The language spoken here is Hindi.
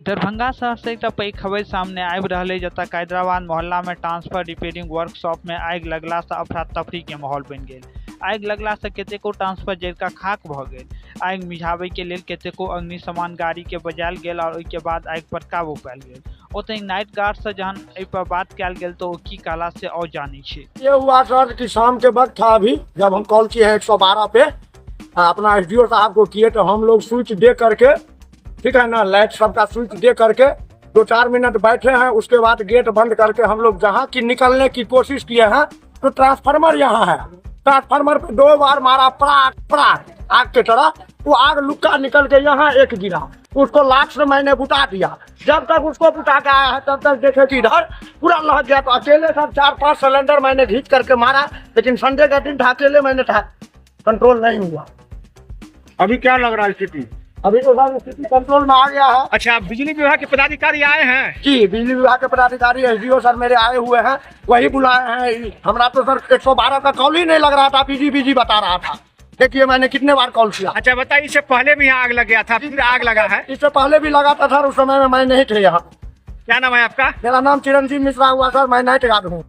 दरभंगा शहर से एक पैघ खबर सामने आबि रहल अछि जतऽ कैदराबाद मोहल्ला में ट्रांसफर रिपेयरिंग वर्कशॉप में आगि लगला से अफरा तफरी के माहौल बनि गेल। आगि लगला से कतेको ट्रांसफर जरि कऽ खाक भऽ गेल। आगि मिझाबै के लेल कतेको अग्निशमन गाड़ी के बजायल गेल और ओहि के बाद आगि पर काबू पायल गेल। ओतहि नाइट गार्ड से जहन एहि पर बात कयल गेल तो ओ की कहला से और जानै छी। ये हुआ सर कि शाम के वक्त था अभी जब हम कॉल किए हैं 112 पे अपना एसडीओ साहब को किए, तो हम लोग स्विच दे करके, ठीक है ना, लाइट सबका स्विच दे करके 2-4 मिनट बैठे हैं। उसके बाद गेट बंद करके हम लोग जहाँ की निकलने की कोशिश किए हैं तो ट्रांसफार्मर यहाँ है, ट्रांसफार्मर पे 2 बार मारा पराक पराक आग के तरह। वो आग लुक्का निकल के यहाँ एक गिरा, उसको लाख से मैंने बुता दिया। जब तक उसको बुता के आया है तब तक देखे कि इधर पूरा लह गया। तो अकेले सब 4-5 सिलेंडर मैंने घींच करके मारा, लेकिन संडे का दिन था, अकेले मैंने था, कंट्रोल नहीं हुआ। अभी क्या लग रहा है स्थिति? अभी तो सर स्थिति कंट्रोल में आ गया है। अच्छा, बिजली विभाग के पदाधिकारी आए हैं? जी, बिजली विभाग के पदाधिकारी एसडीओ सर मेरे आए हुए हैं, वही बुलाए हैं। हमरा तो सर 112 का कॉल ही नहीं लग रहा था, बिजी बता रहा था। देखिए मैंने कितने बार कॉल किया। अच्छा बताइए, इससे पहले भी यहाँ आग लग गया था, फिर आग लगा है? इससे पहले भी लगा था सर, उस समय में मैं नहीं थे यहाँ। क्या नाम है आपका? मेरा नाम चिरंजीव मिश्रा हुआ सर, मैं नाइट गार्ड हूँ।